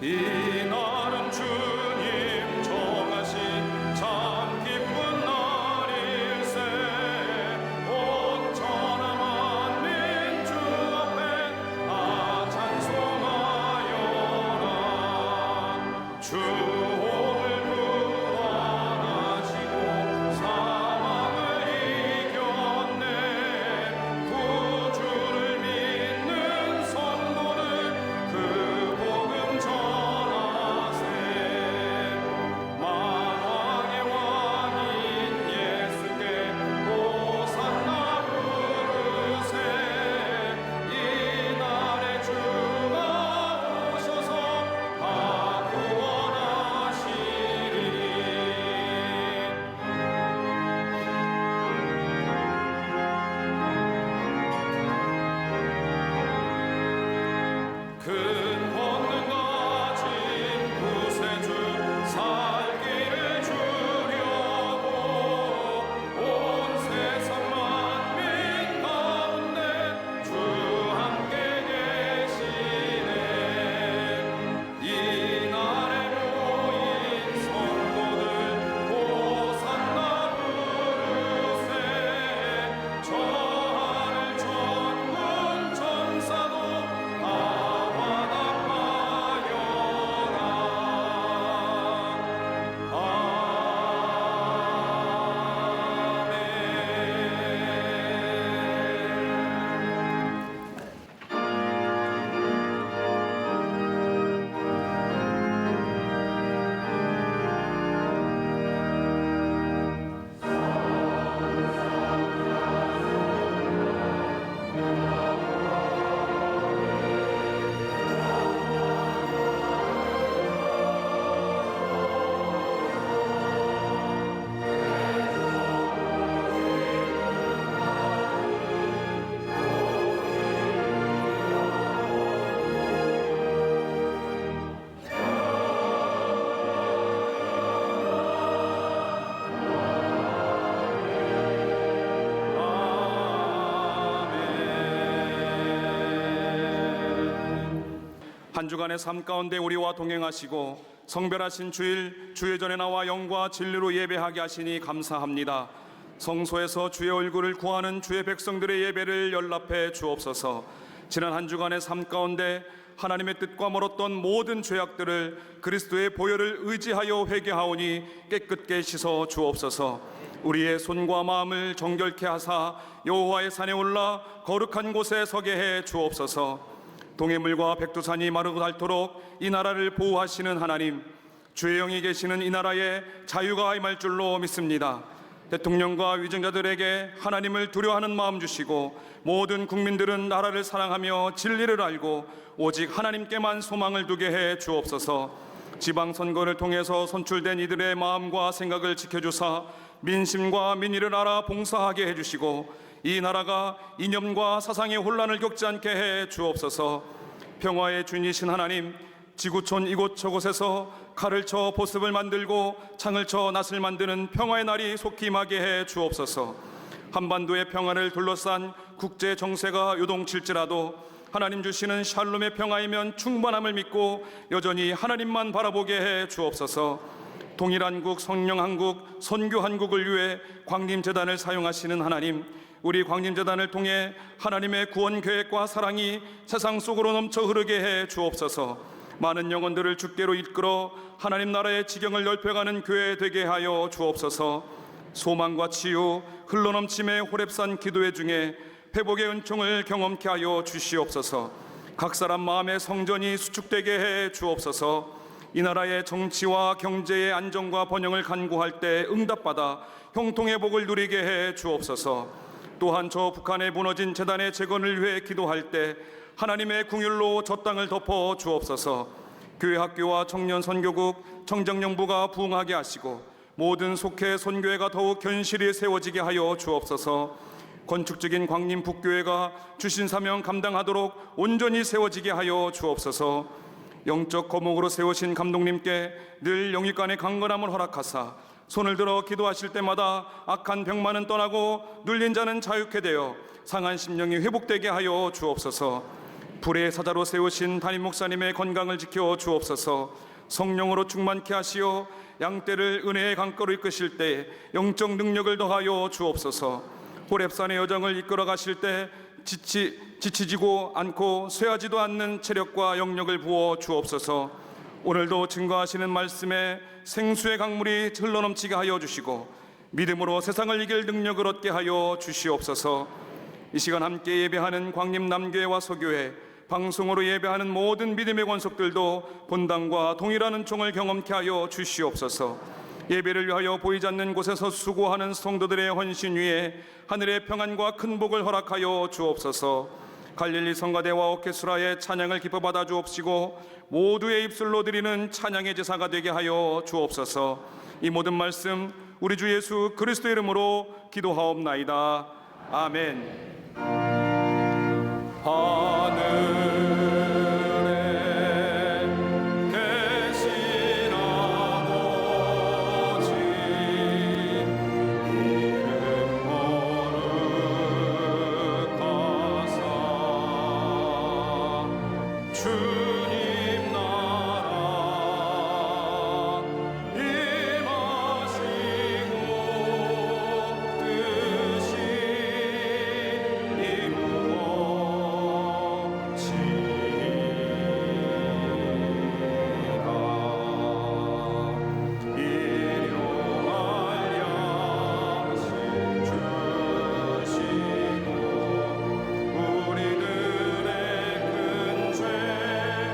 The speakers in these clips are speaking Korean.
이날은 주님 정하신 참 기쁜 날일세. 온 천하 만민 주 앞에 다 찬송하여라. 주 오늘 부활하시고 사망을 이겼네. 구주를 믿는 성도들 그 복음 전하세. 만왕의 왕인 예수께 호산나 부르세. 이날에 주가 오셔서 다 구원하시리. 큰 권능 가진 구세주 살기를 주려고 온 세상 만민 가운데 주 함께 계시네. 이날에 모인 성도들 호산나 부르세. 저 하늘 천군 천사도 다 한 주간의 삶 가운데 우리와 동행하시고 성별하신 주일 주의 전에 나와 영과 진리로 예배하게 하시니 감사합니다. 성소에서 주의 얼굴을 구하는 주의 백성들의 예배를 연락해 주옵소서. 지난 한 주간의 삶 가운데 하나님의 뜻과 멀었던 모든 죄악들을 그리스도의 보혈을 의지하여 회개하오니 깨끗게 씻어 주옵소서. 우리의 손과 마음을 정결케 하사 여호와의 산에 올라 거룩한 곳에 서게 해 주옵소서. 동해물과 백두산이 마르고 닳도록 이 나라를 보호하시는 하나님, 주의 영이 계시는 이 나라에 자유가 임할 줄로 믿습니다. 대통령과 위정자들에게 하나님을 두려워하는 마음 주시고 모든 국민들은 나라를 사랑하며 진리를 알고 오직 하나님께만 소망을 두게 해 주옵소서. 지방선거를 통해서 선출된 이들의 마음과 생각을 지켜주사 민심과 민의를 알아 봉사하게 해주시고 이 나라가 이념과 사상의 혼란을 겪지 않게 해 주옵소서. 평화의 주인이신 하나님, 지구촌 이곳저곳에서 칼을 쳐 보습을 만들고 창을 쳐 낫을 만드는 평화의 날이 속히 임하게 해 주옵소서. 한반도의 평화를 둘러싼 국제 정세가 요동칠지라도 하나님 주시는 샬롬의 평화이면 충만함을 믿고 여전히 하나님만 바라보게 해 주옵소서. 동일한국, 성령한국, 선교한국을 위해 광림재단을 사용하시는 하나님, 우리 광림재단을 통해 하나님의 구원 계획과 사랑이 세상 속으로 넘쳐 흐르게 해 주옵소서. 많은 영혼들을 주께로 이끌어 하나님 나라의 지경을 넓혀가는 교회 되게 하여 주옵소서. 소망과 치유, 흘러넘침의 호렙산 기도회 중에 회복의 은총을 경험케 하여 주시옵소서. 각 사람 마음의 성전이 수축되게 해 주옵소서. 이 나라의 정치와 경제의 안정과 번영을 간구할 때 응답받아 형통의 복을 누리게 해 주옵소서. 또한 저 북한에 무너진 재단의 재건을 위해 기도할 때 하나님의 궁율로 저 땅을 덮어 주옵소서. 교회 학교와 청년 선교국, 청정영부가 부흥하게 하시고 모든 속회 선교회가 더욱 견실히 세워지게 하여 주옵소서. 건축적인 광림 북교회가 주신 사명 감당하도록 온전히 세워지게 하여 주옵소서. 영적 거목으로 세우신 감독님께 늘 영육간의 강건함을 허락하사 손을 들어 기도하실 때마다 악한 병만은 떠나고 눌린 자는 자유케 되어 상한 심령이 회복되게 하여 주옵소서. 불의 사자로 세우신 담임 목사님의 건강을 지켜 주옵소서. 성령으로 충만케 하시어 양떼를 은혜의 강가로 이끄실 때 영적 능력을 더하여 주옵소서. 호렙산의 여정을 이끌어 가실 때 지치지고 않고 쇠하지도 않는 체력과 영력을 부어 주옵소서. 오늘도 증거하시는 말씀에 생수의 강물이 흘러넘치게 하여 주시고 믿음으로 세상을 이길 능력을 얻게 하여 주시옵소서. 이 시간 함께 예배하는 광림 남교회와 소교회, 방송으로 예배하는 모든 믿음의 권속들도 본당과 동일한 은총을 경험케 하여 주시옵소서. 예배를 위하여 보이지 않는 곳에서 수고하는 성도들의 헌신 위에 하늘의 평안과 큰 복을 허락하여 주옵소서. 갈릴리 성가대와 오케스트라의 찬양을 기뻐 받아 주옵시고 모두의 입술로 드리는 찬양의 제사가 되게 하여 주옵소서. 이 모든 말씀 우리 주 예수 그리스도 이름으로 기도하옵나이다. 아멘. 우리들의 큰 죄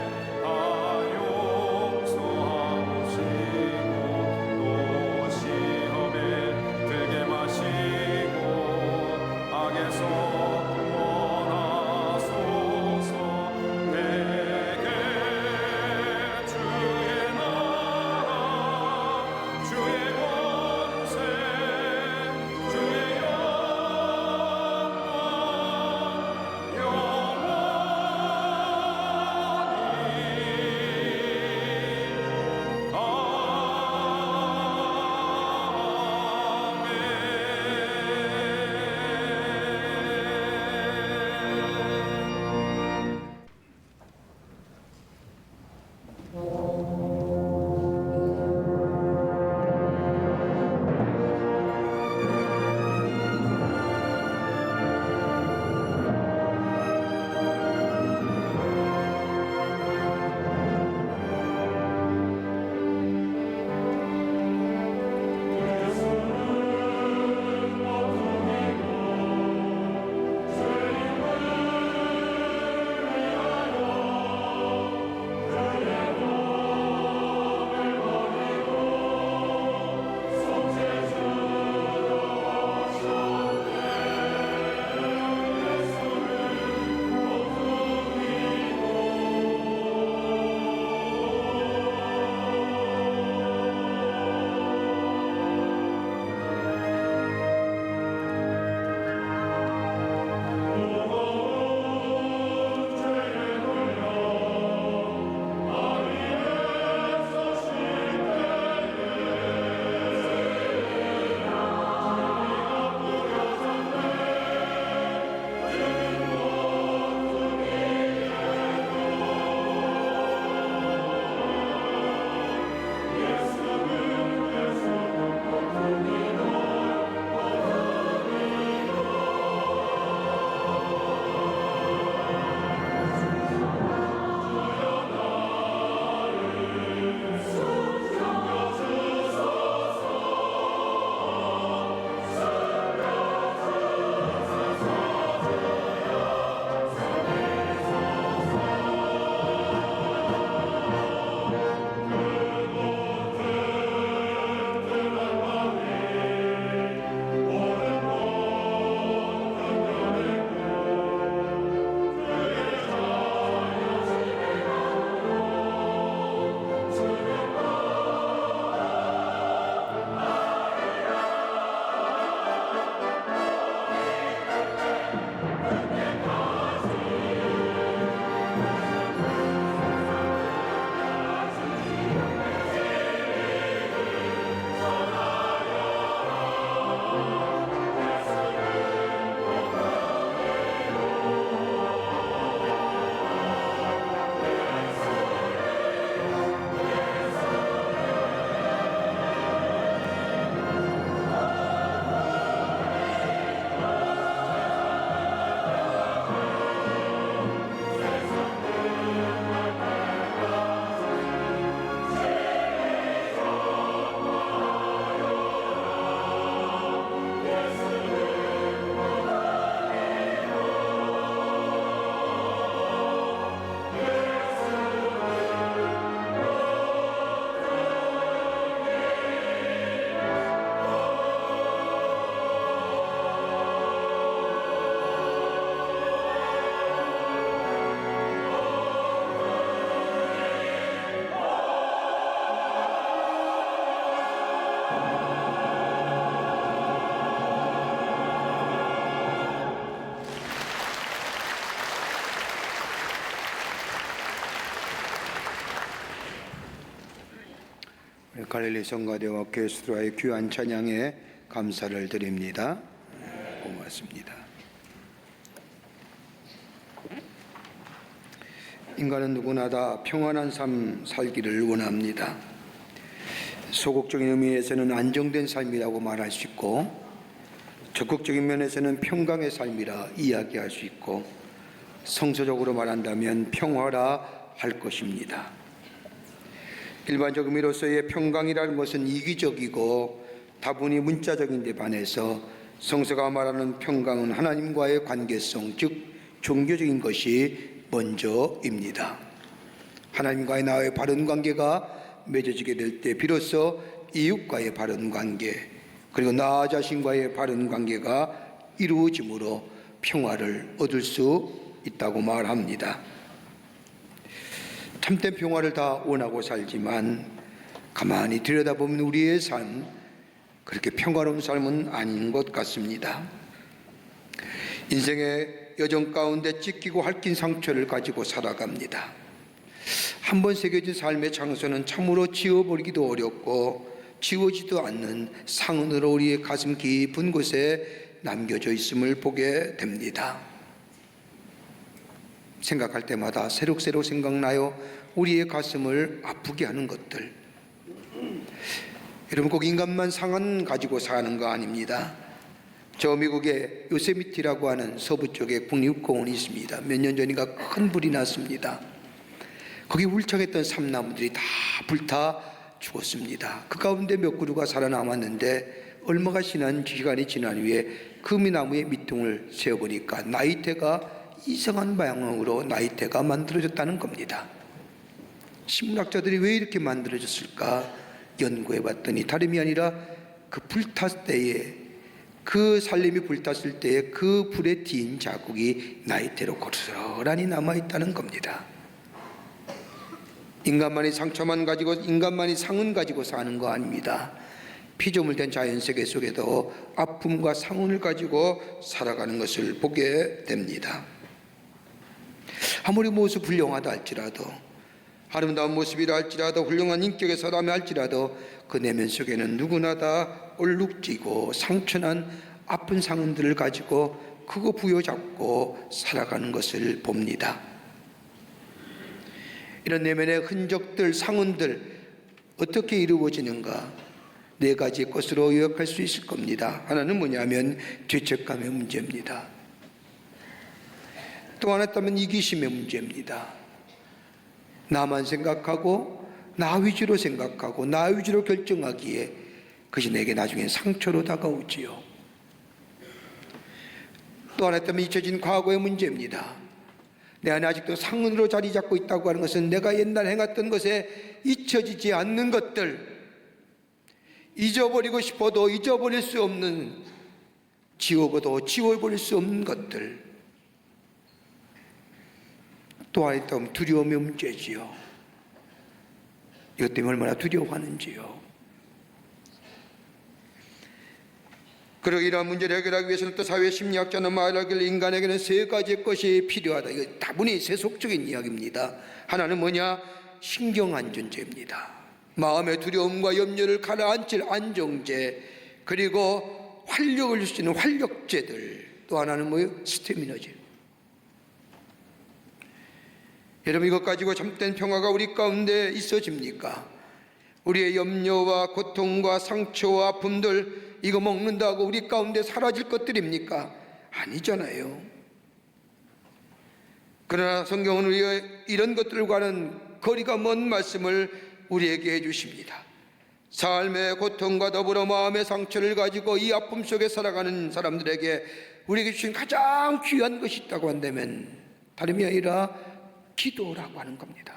갈릴리 성가대와 교회 수도와의 귀한 찬양에 감사를 드립니다. 고맙습니다. 인간은 누구나 다 평안한 삶 살기를 원합니다. 소극적인 의미에서는 안정된 삶이라고 말할 수 있고, 적극적인 면에서는 평강의 삶이라 이야기할 수 있고, 성서적으로 말한다면 평화라 할 것입니다. 일반적 의미로서의 평강이라는 것은 이기적이고 다분히 문자적인 데 반해서 성서가 말하는 평강은 하나님과의 관계성, 즉 종교적인 것이 먼저입니다. 하나님과의 나의 바른 관계가 맺어지게 될 때 비로소 이웃과의 바른 관계, 그리고 나 자신과의 바른 관계가 이루어짐으로 평화를 얻을 수 있다고 말합니다. 참된 평화를 다 원하고 살지만 가만히 들여다보면 우리의 삶, 그렇게 평화로운 삶은 아닌 것 같습니다. 인생의 여정 가운데 찢기고 핥긴 상처를 가지고 살아갑니다. 한번 새겨진 삶의 장소는 참으로 지워버리기도 어렵고 지워지도 않는 상흔으로 우리의 가슴 깊은 곳에 남겨져 있음을 보게 됩니다. 생각할 때마다 새록새록 생각나요. 우리의 가슴을 아프게 하는 것들. 여러분, 꼭 인간만 상흔 가지고 사는 거 아닙니다. 저 미국에 요세미티라고 하는 서부 쪽에 국립공원이 있습니다. 몇 년 전인가 큰 불이 났습니다. 거기 울창했던 삼나무들이 다 불타 죽었습니다. 그 가운데 몇 그루가 살아남았는데 얼마가 시간이 지난 후에 그 나무의 밑둥을 세어보니까 나이테가 이상한 방향으로 나이테가 만들어졌다는 겁니다. 심리학자들이 왜 이렇게 만들어졌을까 연구해 봤더니 다름이 아니라 그 불탔을 때에, 그 살림이 불탔을 때에 그 불에 띈 자국이 나이테로 고스란히 남아있다는 겁니다. 인간만이 상처만 가지고, 인간만이 상흔 가지고 사는 거 아닙니다. 피조물된 자연세계 속에도 아픔과 상흔을 가지고 살아가는 것을 보게 됩니다. 아무리 모습 훌륭하다 할지라도, 아름다운 모습이라 할지라도, 훌륭한 인격의 사람이 할지라도 그 내면 속에는 누구나 다 얼룩지고 상처난 아픈 상흔들을 가지고 그거 부여잡고 살아가는 것을 봅니다. 이런 내면의 흔적들, 상흔들 어떻게 이루어지는가? 네 가지 것으로 요약할 수 있을 겁니다. 하나는 뭐냐면 죄책감의 문제입니다. 또 하나 있다면 이기심의 문제입니다. 나만 생각하고 나 위주로 생각하고 나 위주로 결정하기에 그것이 내게 나중에 상처로 다가오지요. 또 하나 있다면 잊혀진 과거의 문제입니다. 내 안에 아직도 상흔으로 자리 잡고 있다고 하는 것은 내가 옛날 행했던 것에 잊혀지지 않는 것들, 잊어버리고 싶어도 잊어버릴 수 없는, 지워봐도 지워버릴 수 없는 것들. 또 하나 있다면 두려움의 문제지요. 이것 때문에 얼마나 두려워하는지요. 그리고 이러한 문제를 해결하기 위해서는 또 사회심리학자는 말하길 인간에게는 세 가지의 것이 필요하다. 이거 다분히 세속적인 이야기입니다. 하나는 뭐냐? 신경안정제입니다. 마음의 두려움과 염려를 가라앉힐 안정제, 그리고 활력을 줄 수 있는 활력제들. 또 하나는 뭐예요? 스태미너제. 여러분, 이것 가지고 참된 평화가 우리 가운데 있어집니까? 우리의 염려와 고통과 상처와 아픔들, 이거 먹는다고 우리 가운데 사라질 것들입니까? 아니잖아요. 그러나 성경은 우리가 이런 것들과는 거리가 먼 말씀을 우리에게 해주십니다. 삶의 고통과 더불어 마음의 상처를 가지고 이 아픔 속에 살아가는 사람들에게 우리에게 주신 가장 귀한 것이 있다고 한다면 다름이 아니라 기도라고 하는 겁니다.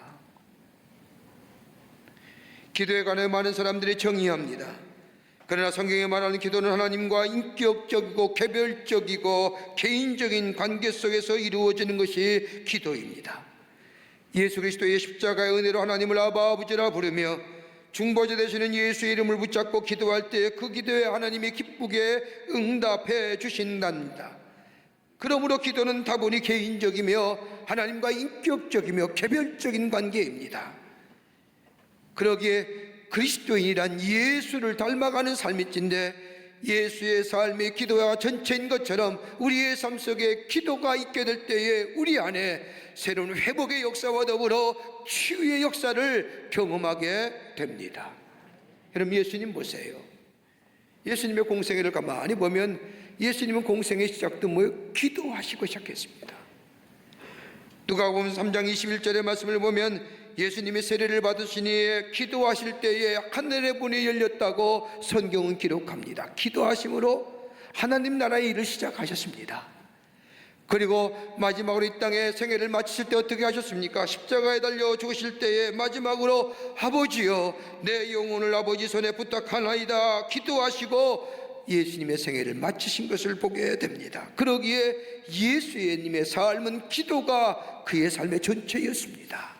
기도에 관해 많은 사람들이 정의합니다. 그러나 성경에 말하는 기도는 하나님과 인격적이고 개별적이고 개인적인 관계 속에서 이루어지는 것이 기도입니다. 예수 그리스도의 십자가의 은혜로 하나님을 아바 아버지라 부르며 중보자 되시는 예수의 이름을 붙잡고 기도할 때 그 기도에 하나님이 기쁘게 응답해 주신답니다. 그러므로 기도는 다분히 개인적이며 하나님과 인격적이며 개별적인 관계입니다. 그러기에 그리스도인이란 예수를 닮아가는 삶일진데 예수의 삶이 기도와 전체인 것처럼 우리의 삶 속에 기도가 있게 될 때에 우리 안에 새로운 회복의 역사와 더불어 치유의 역사를 경험하게 됩니다. 여러분, 예수님 보세요. 예수님의 공생애를 가만히 보면 예수님은 공생의 시작도 뭐예요? 기도하시고 시작했습니다. 누가복음 3장 21절의 말씀을 보면 예수님이 세례를 받으시니 기도하실 때에 하늘의 문이 열렸다고 성경은 기록합니다. 기도하심으로 하나님 나라의 일을 시작하셨습니다. 그리고 마지막으로 이 땅에 생애를 마치실 때 어떻게 하셨습니까? 십자가에 달려 죽으실 때에 마지막으로 아버지여 내 영혼을 아버지 손에 부탁하나이다 기도하시고 예수님의 생애를 마치신 것을 보게 됩니다. 그러기에 예수님의 삶은 기도가 그의 삶의 전체였습니다.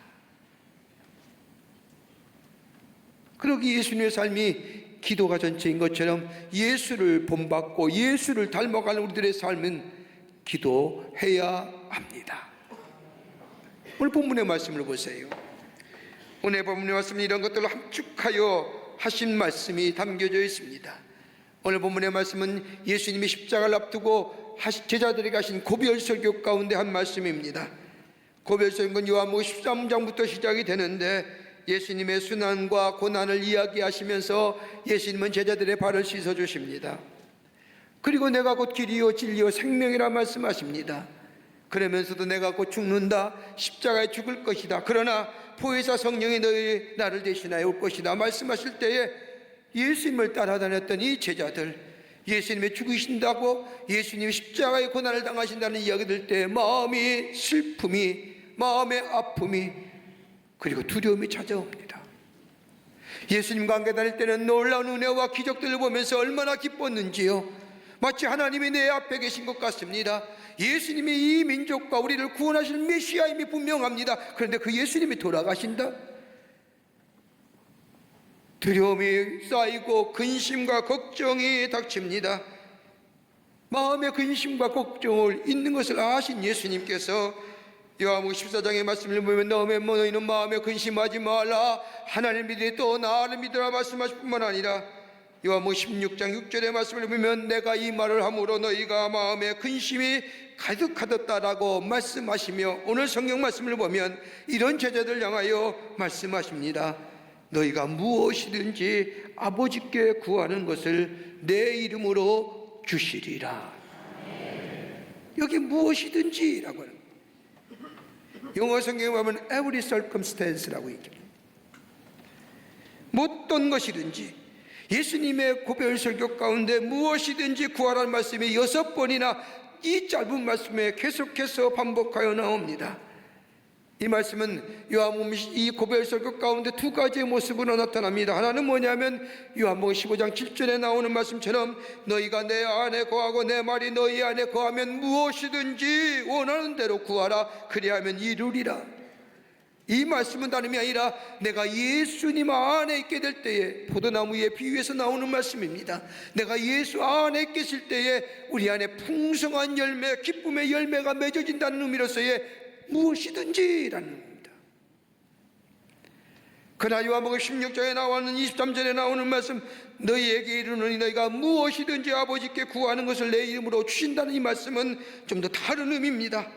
그러기에 예수님의 삶이 기도가 전체인 것처럼 예수를 본받고 예수를 닮아가는 우리들의 삶은 기도해야 합니다. 오늘 본문의 말씀을 보세요. 오늘 본문의 말씀은 이런 것들을 함축하여 하신 말씀이 담겨져 있습니다. 오늘 본문의 말씀은 예수님이 십자가를 앞두고 제자들에게 하신 고별설교 가운데 한 말씀입니다. 고별설교는 요한복음 13장부터 시작이 되는데 예수님의 순환과 고난을 이야기하시면서 예수님은 제자들의 발을 씻어주십니다. 그리고 내가 곧 길이요 진리요 생명이라 말씀하십니다. 그러면서도 내가 곧 죽는다, 십자가에 죽을 것이다, 그러나 보혜사 성령이 너희 나를 대신하여 올 것이다 말씀하실 때에 예수님을 따라다녔던 이 제자들, 예수님이 죽으신다고 예수님이 십자가의 고난을 당하신다는 이야기 들 때 마음이 슬픔이, 마음의 아픔이, 그리고 두려움이 찾아옵니다. 예수님과 함께 다닐 때는 놀라운 은혜와 기적들을 보면서 얼마나 기뻤는지요. 마치 하나님이 내 앞에 계신 것 같습니다. 예수님이 이 민족과 우리를 구원하시는 메시아임이 분명합니다. 그런데 그 예수님이 돌아가신다? 두려움이 쌓이고 근심과 걱정이 닥칩니다. 마음의 근심과 걱정을 있는 것을 아신 예수님께서 요한복음 14장의 말씀을 보면 너희는 마음에 근심하지 말라 하나님을 믿으니 또 나를 믿으라 말씀하실 뿐만 아니라 요한복음 16장 6절의 말씀을 보면 내가 이 말을 함으로 너희가 마음에 근심이 가득하였다라고 말씀하시며 오늘 성경 말씀을 보면 이런 제자들 향하여 말씀하십니다. 너희가 무엇이든지 아버지께 구하는 것을 내 이름으로 주시리라. 여기 무엇이든지라고 합니다. 영어 성경에 보면 every circumstance라고 얘기해요. 어떤 것이든지 예수님의 고별설교 가운데 무엇이든지 구하라는 말씀이 6번이나 이 짧은 말씀에 계속해서 반복하여 나옵니다. 이 말씀은 요한복음 이 고별설교 가운데 두 가지의 모습으로 나타납니다. 하나는 뭐냐면 요한복음 15장 7절에 나오는 말씀처럼 너희가 내 안에 거하고 내 말이 너희 안에 거하면 무엇이든지 원하는 대로 구하라 그리하면 이루리라. 이 말씀은 다름이 아니라 내가 예수님 안에 있게 될 때에 포도나무의 비유에서 나오는 말씀입니다. 내가 예수 안에 있을 때에 우리 안에 풍성한 열매, 기쁨의 열매가 맺어진다는 의미로서의 무엇이든지라는 겁니다. 그러나 요한복음 16장에 나오는 23절에 나오는 말씀 너희에게 이르노니 너희가 무엇이든지 아버지께 구하는 것을 내 이름으로 주신다는 이 말씀은 좀 더 다른 의미입니다.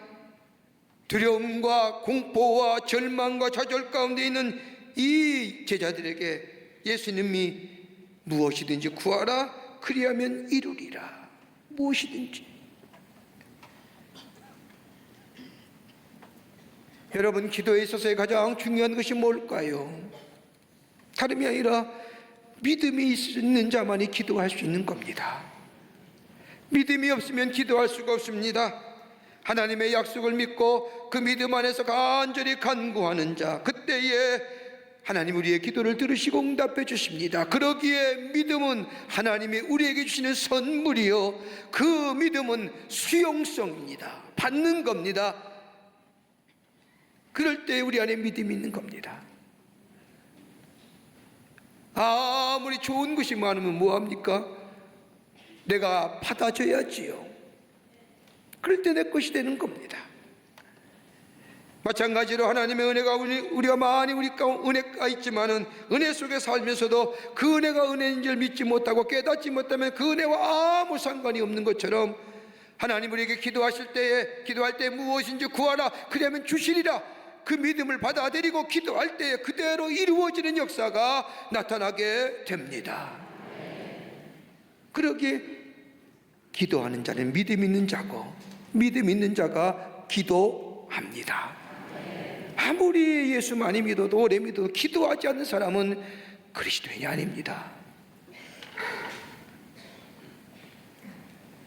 두려움과 공포와 절망과 좌절 가운데 있는 이 제자들에게 예수님이 무엇이든지 구하라 그리하면 이루리라. 무엇이든지. 여러분, 기도에 있어서의 가장 중요한 것이 뭘까요? 다름이 아니라 믿음이 있는 자만이 기도할 수 있는 겁니다. 믿음이 없으면 기도할 수가 없습니다. 하나님의 약속을 믿고 그 믿음 안에서 간절히 간구하는 자, 그때에 하나님 우리의 기도를 들으시고 응답해 주십니다. 그러기에 믿음은 하나님이 우리에게 주시는 선물이요, 그 믿음은 수용성입니다. 받는 겁니다. 그럴 때 우리 안에 믿음이 있는 겁니다. 아무리 좋은 것이 많으면 뭐합니까? 내가 받아줘야지요. 그럴 때 내 것이 되는 겁니다. 마찬가지로 하나님의 은혜가 우리가 많이 우리 가운데 은혜가 있지만은 은혜 속에 살면서도 그 은혜가 은혜인 줄 믿지 못하고 깨닫지 못하면 그 은혜와 아무 상관이 없는 것처럼 하나님 우리에게 기도할 때 무엇인지 구하라 그러면 주시리라 그 믿음을 받아들이고 기도할 때 그대로 이루어지는 역사가 나타나게 됩니다. 그러기에 기도하는 자는 믿음 있는 자고 믿음 있는 자가 기도합니다. 아무리 예수 많이 믿어도 오래 믿어도 기도하지 않는 사람은 그리스도인이 아닙니다.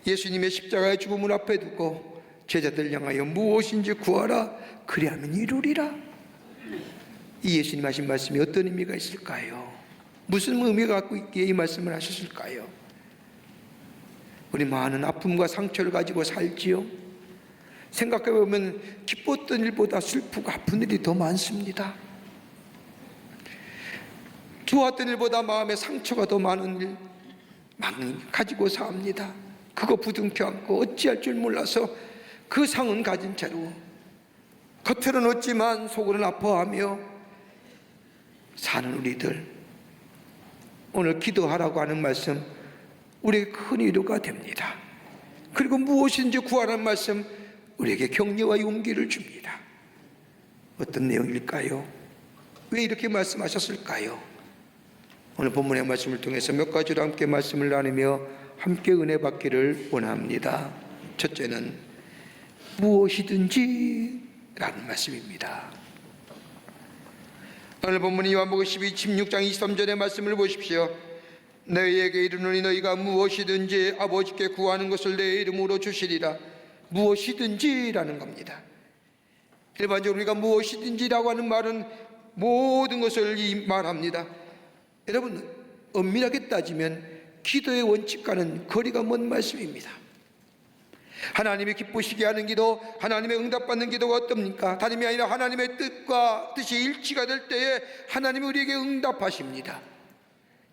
예수님의 십자가의 죽음을 앞에 두고 제자들 향하여 무엇인지 구하라 그리하면 이루리라. 이 예수님 하신 말씀이 어떤 의미가 있을까요? 무슨 의미가 갖고 있기에 이 말씀을 하셨을까요? 우리 많은 아픔과 상처를 가지고 살지요. 생각해보면 기뻤던 일보다 슬프고 아픈 일이 더 많습니다. 좋았던 일보다 마음의 상처가 더 많은 일 가지고 삽니다. 그거 부둥켜 안고 어찌할 줄 몰라서 그 상은 가진 채로 겉으로는 웃지만 속으로는 아파하며 사는 우리들, 오늘 기도하라고 하는 말씀 우리에게 큰 위로가 됩니다. 그리고 무엇인지 구하라는 말씀 우리에게 격려와 용기를 줍니다. 어떤 내용일까요? 왜 이렇게 말씀하셨을까요? 오늘 본문의 말씀을 통해서 몇 가지로 함께 말씀을 나누며 함께 은혜 받기를 원합니다. 첫째는 무엇이든지 라는 말씀입니다. 오늘 본문 요한복음 16장 23절의 말씀을 보십시오. 너희에게 이르노니 너희가 무엇이든지 아버지께 구하는 것을 내 이름으로 주시리라. 무엇이든지라는 겁니다. 일반적으로 우리가 무엇이든지라고 하는 말은 모든 것을 말합니다. 여러분, 엄밀하게 따지면 기도의 원칙과는 거리가 먼 말씀입니다. 하나님이 기쁘시게 하는 기도, 하나님의 응답받는 기도가 어떻습니까? 다름이 아니라 하나님의 뜻과 뜻이 일치가 될 때에 하나님이 우리에게 응답하십니다.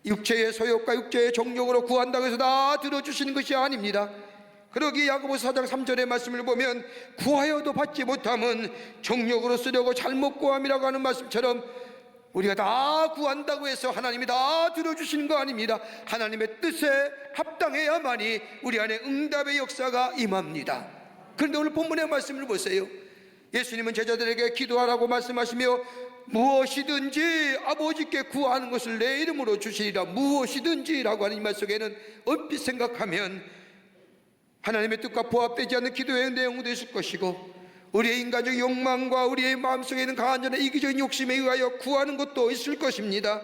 육체의 소욕과 육체의 정욕으로 구한다고 해서 다 들어주시는 것이 아닙니다. 그러기에 야고보서 4장 3절의 말씀을 보면 구하여도 받지 못함은 정욕으로 쓰려고 잘못 구함이라고 하는 말씀처럼 우리가 다 구한다고 해서 하나님이 다 들어주시는 거 아닙니다. 하나님의 뜻에 합당해야만이 우리 안에 응답의 역사가 임합니다. 그런데 오늘 본문의 말씀을 보세요. 예수님은 제자들에게 기도하라고 말씀하시며 무엇이든지 아버지께 구하는 것을 내 이름으로 주시리라. 무엇이든지라고 하는 이 말 속에는 얼핏 생각하면 하나님의 뜻과 부합되지 않는 기도의 내용도 있을 것이고 우리의 인간적 욕망과 우리의 마음속에 있는 간절한 이기적인 욕심에 의하여 구하는 것도 있을 것입니다.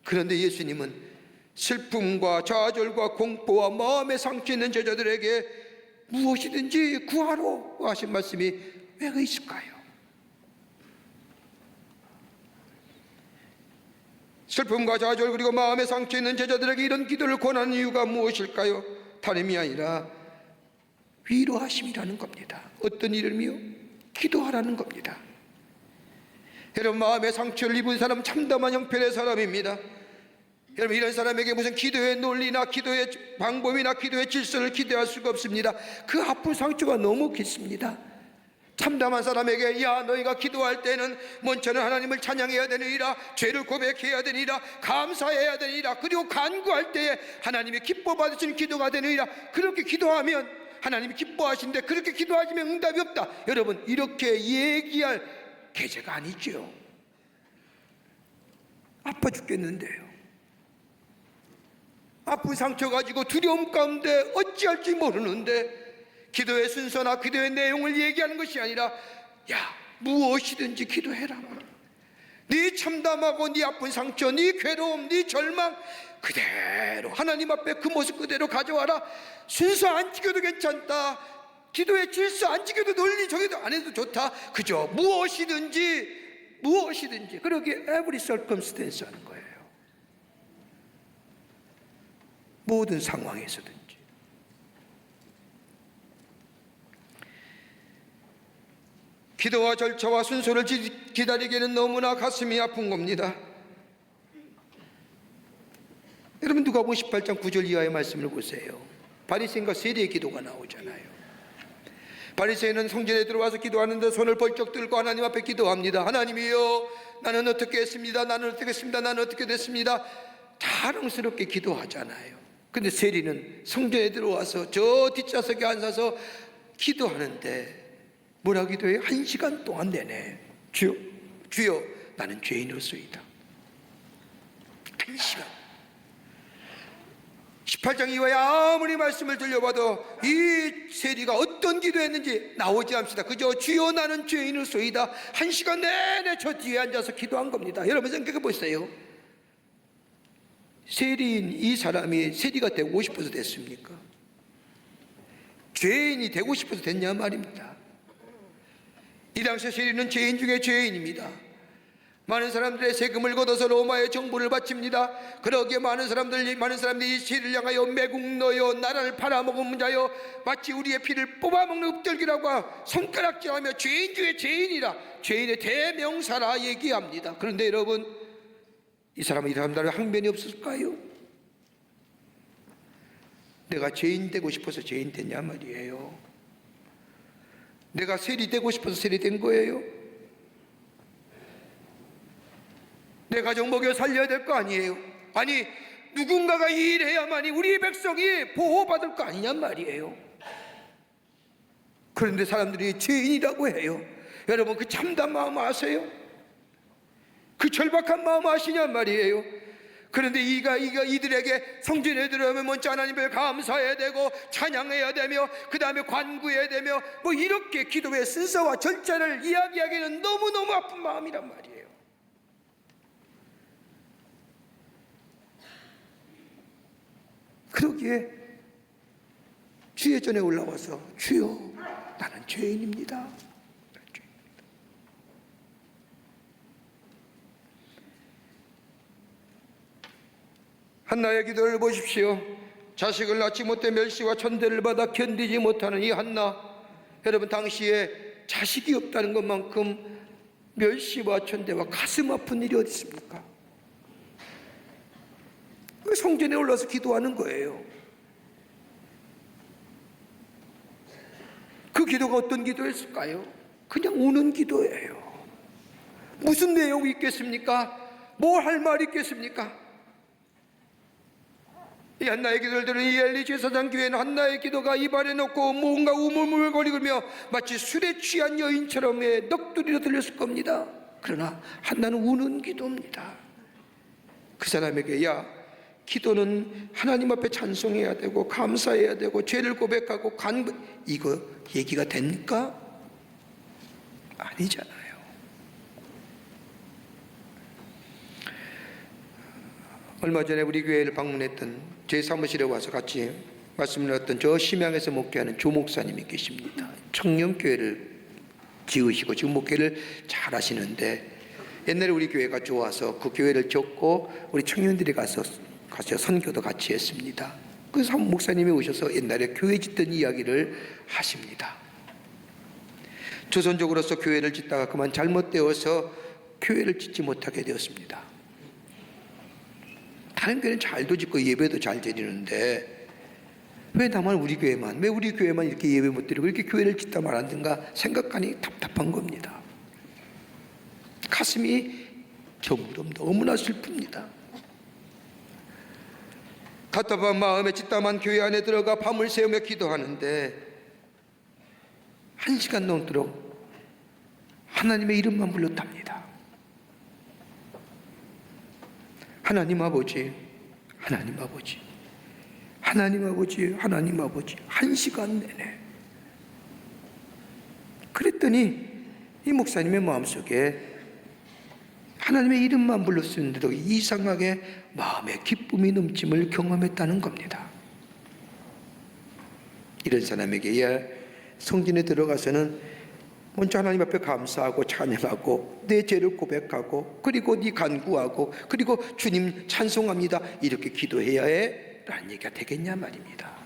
그런데 예수님은 슬픔과 좌절과 공포와 마음의 상처 있는 제자들에게 무엇이든지 구하라고 하신 말씀이 왜 있을까요? 슬픔과 좌절 그리고 마음의 상처 있는 제자들에게 이런 기도를 권하는 이유가 무엇일까요? 다름이 아니라 위로하심이라는 겁니다. 어떤 이름이요? 기도하라는 겁니다. 여러분, 마음의 상처를 입은 사람은 참담한 형편의 사람입니다. 여러분, 이런 사람에게 무슨 기도의 논리나 기도의 방법이나 기도의 질서를 기대할 수가 없습니다. 그 아픈 상처가 너무 깊습니다. 참담한 사람에게 야 너희가 기도할 때는 먼저는 하나님을 찬양해야 되느니라, 죄를 고백해야 되느니라, 감사해야 되느니라, 그리고 간구할 때에 하나님이 기뻐 받으시는 기도가 되느니라. 그렇게 기도하면 하나님이 기뻐하신데 그렇게 기도하시면 응답이 없다. 여러분, 이렇게 얘기할 계제가 아니죠. 아파 죽겠는데요. 아픈 상처 가지고 두려움 가운데 어찌할지 모르는데 기도의 순서나 기도의 내용을 얘기하는 것이 아니라 야 무엇이든지 기도해라. 네 참담하고 네 아픈 상처, 네 괴로움, 네 절망 그대로 하나님 앞에 그 모습 그대로 가져와라. 순서 안 지켜도 괜찮다. 기도의 질서 안 지켜도 논리 정해도 안 해도 좋다. 그저 무엇이든지 그러기에 every circumstance 하는 거예요. 모든 상황에서든지. 기도와 절차와 순서를 기다리기에는 너무나 가슴이 아픈 겁니다. 여러분, 누가복음 18장 9절 이하의 말씀을 보세요. 바리새인과 세리의 기도가 나오잖아요. 바리새인은 성전에 들어와서 기도하는데 손을 벌쩍 들고 하나님 앞에 기도합니다. 하나님이여, 나는 어떻게 했습니다. 나는 어떻게 했습니다. 나는 어떻게 됐습니다. 자랑스럽게 기도하잖아요. 근데 세리는 성전에 들어와서 저 뒷좌석에 앉아서 기도하는데 뭐라 기도해요? 1시간 동안 내내 주여, 주여, 나는 죄인으로소이다. 1시간. 18장 이후에 아무리 말씀을 들려봐도 이 세리가 어떤 기도했는지 나오지 않습니다. 그저 주여, 나는 죄인으로소이다. 1시간 내내 저 뒤에 앉아서 기도한 겁니다. 여러분 생각해 보세요. 세리인 이 사람이 세리가 되고 싶어서 됐습니까? 죄인이 되고 싶어서 됐냐 말입니다. 이 당시 세리는 죄인 중에 죄인입니다. 많은 사람들의 세금을 걷어서 로마의 정부를 바칩니다. 그러기에 많은 사람들이 이 세리를 향하여 매국 너여, 나라를 팔아먹은 자여, 마치 우리의 피를 뽑아먹는 읍들기라고 손가락질하며 죄인 중에 죄인이라, 죄인의 대명사라 얘기합니다. 그런데 여러분, 이 사람은 이 사람들은 항변이 없을까요? 내가 죄인 되고 싶어서 죄인 됐냐 말이에요. 내가 세리 되고 싶어서 세리 된 거예요. 내 가족 먹여 살려야 될 거 아니에요. 아니, 누군가가 이 일을 해야만이 우리 백성이 보호받을 거 아니냐 말이에요. 그런데 사람들이 죄인이라고 해요. 여러분, 그 참담 마음 아세요? 그 절박한 마음 아시냐 말이에요. 그런데 이들에게 성전에 들어오면 먼저 하나님을 감사해야 되고 찬양해야 되며 그 다음에 관구해야 되며 뭐 이렇게 기도의 순서와 절차를 이야기하기는 너무너무 아픈 마음이란 말이에요. 그러기에 주의 전에 올라와서 주여, 나는 죄인입니다. 한나의 기도를 보십시오. 자식을 낳지 못해 멸시와 천대를 받아 견디지 못하는 이 한나, 여러분, 당시에 자식이 없다는 것만큼 멸시와 천대와 가슴 아픈 일이 어디 있습니까? 성전에 올라서 기도하는 거예요. 그 기도가 어떤 기도였을까요? 그냥 우는 기도예요. 무슨 내용이 있겠습니까? 뭐 할 말이 있겠습니까? 이 한나의 기도를 들은 이 엘리 제사장 교회는 한나의 기도가 입안에 넣고 뭔가 우물물거리며 마치 술에 취한 여인처럼 넋두리로 들렸을 겁니다. 그러나 한나는 우는 기도입니다. 그 사람에게, 야, 기도는 하나님 앞에 찬송해야 되고 감사해야 되고 죄를 고백하고 이거 얘기가 됩니까? 아니잖아요. 얼마 전에 우리 교회를 방문했던 제 사무실에 와서 같이 말씀을 나눴던 저 심양에서 목회하는 조 목사님이 계십니다. 청년교회를 지으시고 지금 목회를 잘 하시는데, 옛날에 우리 교회가 좋아서 그 교회를 접고 우리 청년들이 가서 선교도 같이 했습니다. 그래서 한 목사님이 오셔서 옛날에 교회 짓던 이야기를 하십니다. 조선족으로서 교회를 짓다가 그만 잘못되어서 교회를 짓지 못하게 되었습니다. 다른 교회는 잘도 짓고 예배도 잘 드리는데 왜 나만 우리 교회만 이렇게 예배 못 드리고 이렇게 교회를 짓다 말았는가 생각하니 답답한 겁니다. 가슴이 점점 너무나 슬픕니다. 답답한 마음에 짓다만 교회 안에 들어가 밤을 새우며 기도하는데 1시간 넘도록 하나님의 이름만 불렀답니다. 하나님 아버지, 하나님 아버지, 하나님 아버지, 하나님 아버지, 1시간 내내. 그랬더니 이 목사님의 마음속에 하나님의 이름만 불렀는데도 이상하게 마음에 기쁨이 넘침을 경험했다는 겁니다. 이런 사람에게 성전에 들어가서는 먼저 하나님 앞에 감사하고 찬양하고 내 죄를 고백하고 그리고 네 간구하고 그리고 주님 찬송합니다 이렇게 기도해야 해 라는 얘기가 되겠냐 말입니다.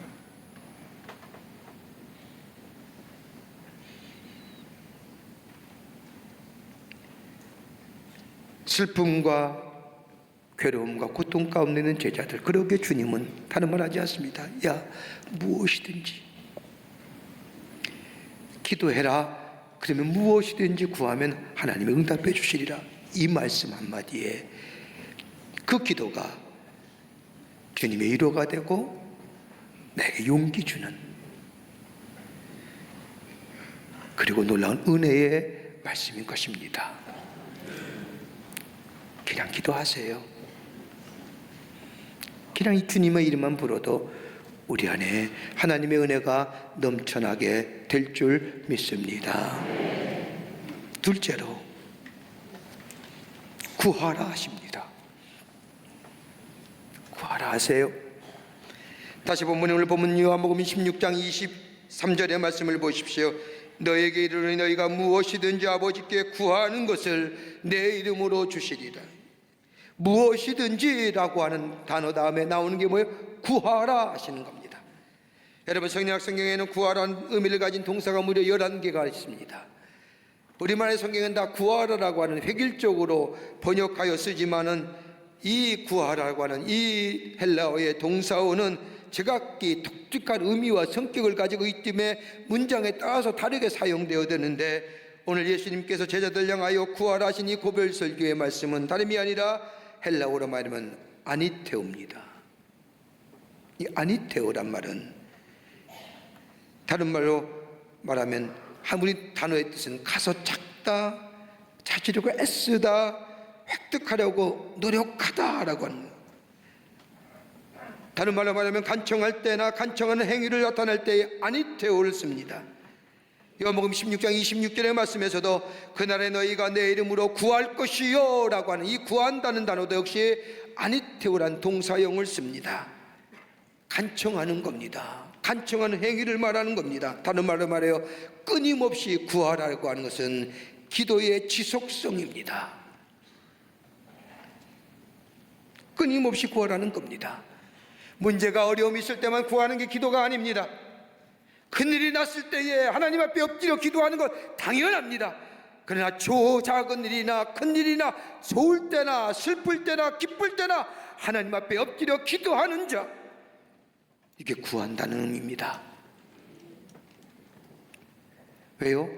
슬픔과 괴로움과 고통 가운데 있는 제자들, 그러게 주님은 다른 말 하지 않습니다. 야, 무엇이든지 기도해라. 그러면 무엇이든지 구하면 하나님이 응답해 주시리라. 이 말씀 한마디에 그 기도가 주님의 위로가 되고 내게 용기 주는, 그리고 놀라운 은혜의 말씀인 것입니다. 그냥 기도하세요. 그냥 이 주님의 이름만 불러도 우리 안에 하나님의 은혜가 넘쳐나게 될 줄 믿습니다. 둘째로 구하라 하십니다. 구하라 하세요. 다시 본문에 오늘 본문 요한복음 16장 23절의 말씀을 보십시오. 너에게 이르노니 너희가 무엇이든지 아버지께 구하는 것을 내 이름으로 주시리라. 무엇이든지라고 하는 단어 다음에 나오는 게 뭐예요? 구하라 하시는 겁니다. 여러분, 성경학 성경에는 구하라는 의미를 가진 동사가 무려 11개가 있습니다. 우리말의 성경은 다 구하라라고 하는 획일적으로 번역하여 쓰지만은 이 구하라고 하는 이 헬라어의 동사어는 제각기 독특한 의미와 성격을 가지고 있기 때문에 문장에 따라서 다르게 사용되어야 되는데, 오늘 예수님께서 제자들 향하여 구하라 하신 이 고별 설교의 말씀은 다름이 아니라 헬라어로 말하면 아니테오입니다. 이 아니테오란 말은 다른 말로 말하면 한문이 단어의 뜻은 가서 찾다, 찾으려고 애쓰다, 획득하려고 노력하다라고 하는, 다른 말로 말하면 간청할 때나 간청하는 행위를 나타낼 때에 아니테오를 씁니다. 요한복음 16장 26절의 말씀에서도 그날에 너희가 내 이름으로 구할 것이요 라고 하는 이 구한다는 단어도 역시 아니테오란 동사형을 씁니다. 간청하는 겁니다. 간청하는 행위를 말하는 겁니다. 다른 말로 말해요, 끊임없이 구하라고 하는 것은 기도의 지속성입니다. 끊임없이 구하라는 겁니다. 문제가 어려움이 있을 때만 구하는 게 기도가 아닙니다. 큰일이 났을 때에 하나님 앞에 엎드려 기도하는 것 당연합니다. 그러나 작은 일이나 큰 일이나 좋을 때나 슬플 때나 기쁠 때나 하나님 앞에 엎드려 기도하는 자, 이게 구한다는 의미입니다. 왜요?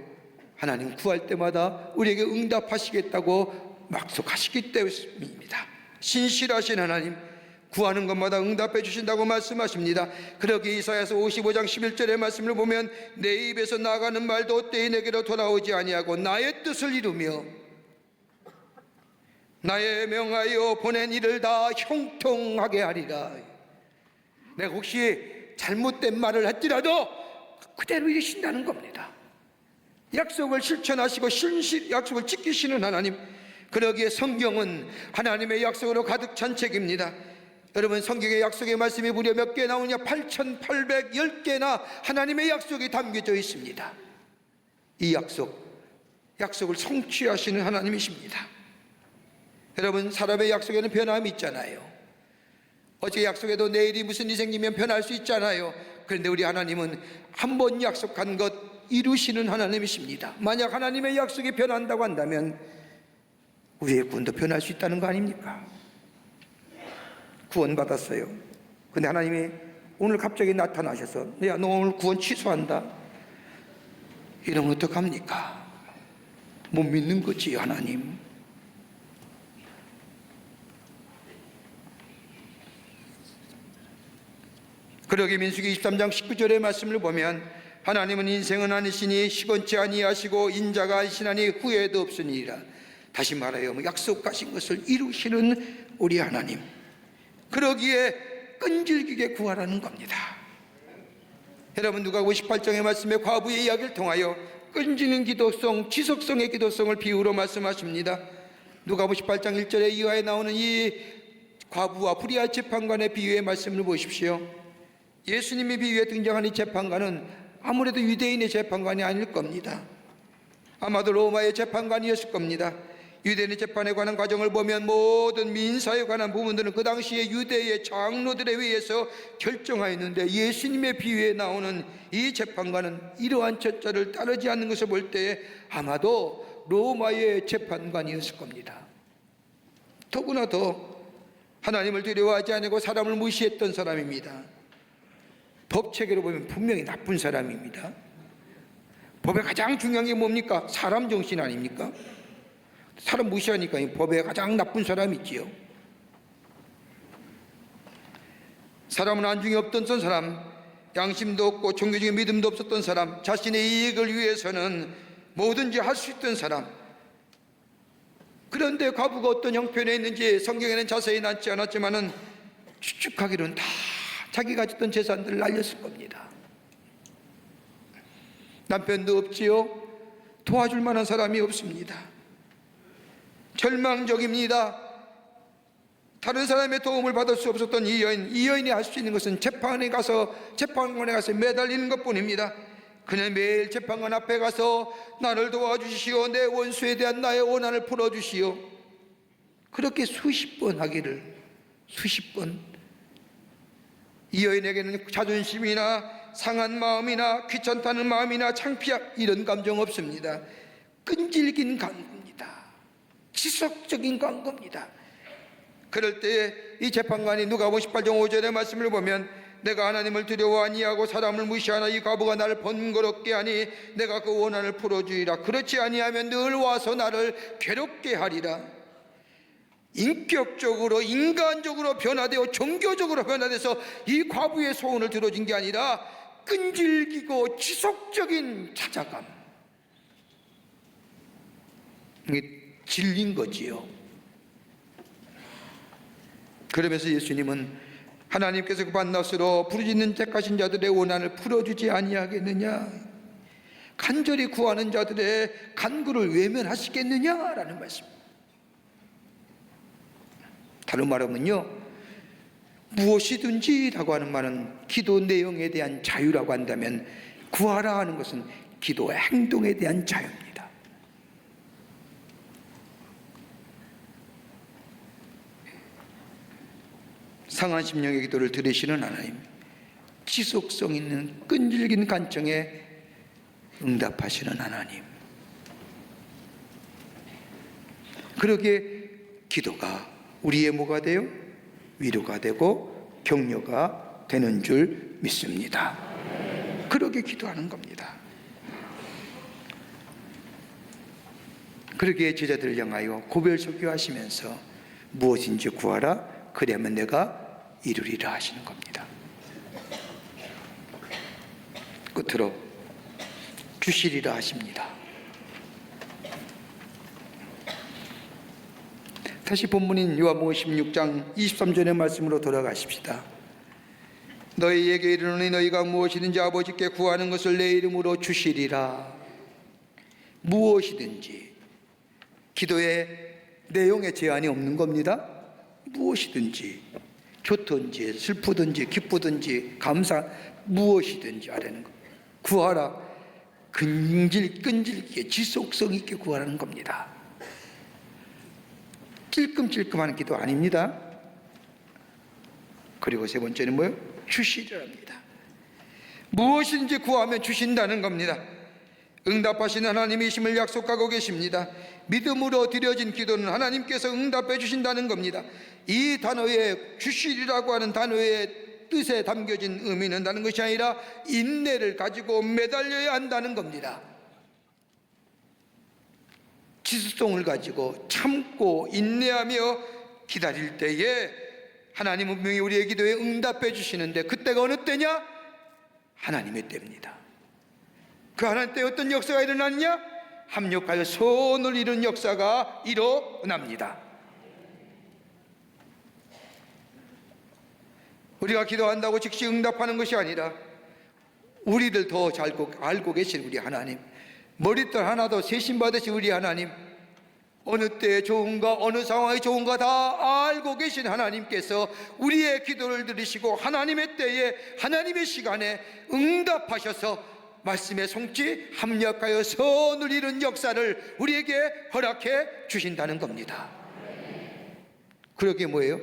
하나님 구할 때마다 우리에게 응답하시겠다고 약속하시기 때문입니다. 신실하신 하나님, 구하는 것마다 응답해 주신다고 말씀하십니다. 그러기에 이사야서 55장 11절의 말씀을 보면 내 입에서 나가는 말도 때에 내게로 돌아오지 아니하고 나의 뜻을 이루며 나의 명하여 보낸 일을 다 형통하게 하리라. 내가 혹시 잘못된 말을 할지라도 그대로 이루신다는 겁니다. 약속을 실천하시고 약속을 지키시는 하나님, 그러기에 성경은 하나님의 약속으로 가득 찬 책입니다. 여러분, 성경의 약속의 말씀이 무려 몇 개 나오냐? 8,810개나 하나님의 약속이 담겨져 있습니다. 이 약속을 성취하시는 하나님이십니다. 여러분, 사람의 약속에는 변함이 있잖아요. 어제 약속해도 내일이 무슨 일이 생기면 변할 수 있잖아요. 그런데 우리 하나님은 한 번 약속한 것 이루시는 하나님이십니다. 만약 하나님의 약속이 변한다고 한다면 우리의 구원도 변할 수 있다는 거 아닙니까? 구원받았어요. 근데 하나님이 오늘 갑자기 나타나셔서 야, 너 오늘 구원 취소한다, 이러면 어떡합니까? 못 믿는 거지, 하나님. 그러기 민수기 23장 19절의 말씀을 보면 하나님은 인생은 아니시니 시건치 아니하시고 인자가 아니시나니 후회도 없으니라. 다시 말하여 약속하신 것을 이루시는 우리 하나님, 그러기에 끈질기게 구하라는 겁니다. 여러분, 누가복음 18장의 말씀에 과부의 이야기를 통하여 끈질긴 기도성, 지속성의 기도성을 비유로 말씀하십니다. 누가복음 18장 1절에 이하에 나오는 이 과부와 불의한 재판관의 비유의 말씀을 보십시오. 예수님의 비유에 등장하는 이 재판관은 아무래도 유대인의 재판관이 아닐 겁니다. 아마도 로마의 재판관이었을 겁니다. 유대인의 재판에 관한 과정을 보면 모든 민사에 관한 부분들은 그 당시에 유대의 장로들에 의해서 결정하였는데, 예수님의 비유에 나오는 이 재판관은 이러한 절차를 따르지 않는 것을 볼 때 아마도 로마의 재판관이었을 겁니다. 더구나 더 하나님을 두려워하지 않고 사람을 무시했던 사람입니다. 법체계로 보면 분명히 나쁜 사람입니다. 법에 가장 중요한 게 뭡니까? 사람 정신 아닙니까? 사람 무시하니까 이 법에 가장 나쁜 사람이 있지요. 사람은 안중에 없던 사람, 양심도 없고 종교적인 믿음도 없었던 사람, 자신의 이익을 위해서는 뭐든지 할 수 있던 사람. 그런데 과부가 어떤 형편에 있는지 성경에는 자세히 나지 않았지만은 추측하기로는 다 자기가 가졌던 재산들을 날렸을 겁니다. 남편도 없지요. 도와줄 만한 사람이 없습니다. 절망적입니다. 다른 사람의 도움을 받을 수 없었던 이 여인이 할 수 있는 것은 재판관에 가서 매달리는 것뿐입니다. 그는 매일 재판관 앞에 가서 나를 도와주시오, 내 원수에 대한 나의 원한을 풀어주시오. 그렇게 수십 번 하기를, 수십 번. 이 여인에게는 자존심이나 상한 마음이나 귀찮다는 마음이나 창피함 이런 감정 없습니다. 끈질긴 간구입니다. 지속적인 간구입니다. 그럴 때 이 재판관이 누가복음 18장 5절의 말씀을 보면 내가 하나님을 두려워 아니하고 사람을 무시하나 이 과부가 나를 번거롭게 하니 내가 그 원한을 풀어주리라. 그렇지 아니하면 늘 와서 나를 괴롭게 하리라. 인격적으로 인간적으로 변화되어 종교적으로 변화돼서 이 과부의 소원을 들어준 게 아니라 끈질기고 지속적인 찾아감, 이게 질린 거지요. 그러면서 예수님은 하나님께서 그 밤낮으로 부르짖는 택하신 자들의 원한을 풀어주지 아니하겠느냐, 간절히 구하는 자들의 간구를 외면하시겠느냐라는 말씀. 다른 말하면요, 무엇이든지라고 하는 말은 기도 내용에 대한 자유라고 한다면 구하라 하는 것은 기도 행동에 대한 자유입니다. 상한 심령의 기도를 들으시는 하나님, 지속성 있는 끈질긴 간청에 응답하시는 하나님, 그러기에 기도가 우리의 뭐가 돼요? 위로가 되고 격려가 되는 줄 믿습니다. 그러게 기도하는 겁니다. 그러기에 제자들을 향하여 고별설교하시면서 무엇인지 구하라, 그리하면 내가 이루리라 하시는 겁니다. 끝으로 주시리라 하십니다. 다시 본문인 요한복음 16장 23절의 말씀으로 돌아가십시다. 너희에게 이르노니 너희가 무엇이든지 아버지께 구하는 것을 내 이름으로 주시리라. 무엇이든지, 기도의 내용에 제한이 없는 겁니다. 무엇이든지, 좋든지 슬프든지 기쁘든지 감사, 무엇이든지 하라는 것. 구하라. 끈질기게 지속성 있게 구하라는 겁니다. 찔끔찔끔하는 기도 아닙니다. 그리고 세 번째는 뭐예요? 주시리랍니다. 무엇인지 구하면 주신다는 겁니다. 응답하시는 하나님이심을 약속하고 계십니다. 믿음으로 드려진 기도는 하나님께서 응답해 주신다는 겁니다. 이 단어에 주시리라고 하는 단어의 뜻에 담겨진 의미는 다른 것이 아니라 인내를 가지고 매달려야 한다는 겁니다. 지속성을 가지고 참고 인내하며 기다릴 때에 하나님은 분명히 우리의 기도에 응답해 주시는데, 그때가 어느 때냐? 하나님의 때입니다. 그 하나님 때 어떤 역사가 일어났냐? 합력하여 선을 이룬 역사가 일어납니다. 우리가 기도한다고 즉시 응답하는 것이 아니라 우리들 더 잘 알고 계신 우리 하나님, 머리털 하나도 세심받으신 우리 하나님, 어느 때에 좋은가 어느 상황이 좋은가 다 알고 계신 하나님께서 우리의 기도를 들으시고 하나님의 때에 하나님의 시간에 응답하셔서 말씀의 성취, 합력하여 선을 이룬 역사를 우리에게 허락해 주신다는 겁니다. 그러게 뭐예요?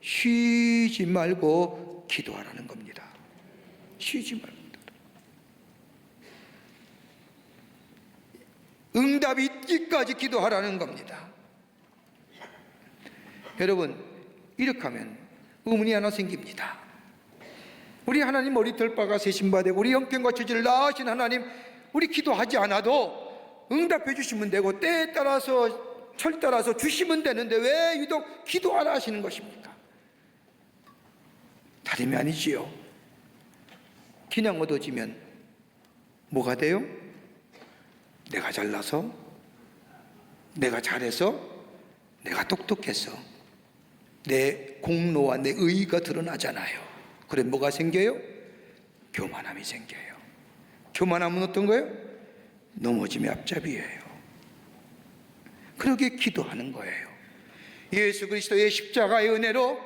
쉬지 말고 기도하라는 겁니다. 쉬지 말고. 응답이 있기까지 기도하라는 겁니다. 여러분, 이렇게 하면 의문이 하나 생깁니다. 우리 하나님 머리털바가 세심받고 우리 형편과 처지를 낳으신 하나님, 우리 기도하지 않아도 응답해 주시면 되고 때에 따라서 철 따라서 주시면 되는데 왜 유독 기도 안 하시는 것입니까? 다름이 아니지요. 그냥 얻어지면 뭐가 돼요? 내가 잘나서, 내가 잘해서, 내가 똑똑해서 내 공로와 내 의의가 드러나잖아요. 그래 뭐가 생겨요? 교만함이 생겨요. 교만함은 어떤 거예요? 넘어짐의 앞잡이에요. 그러게 기도하는 거예요. 예수 그리스도의 십자가의 은혜로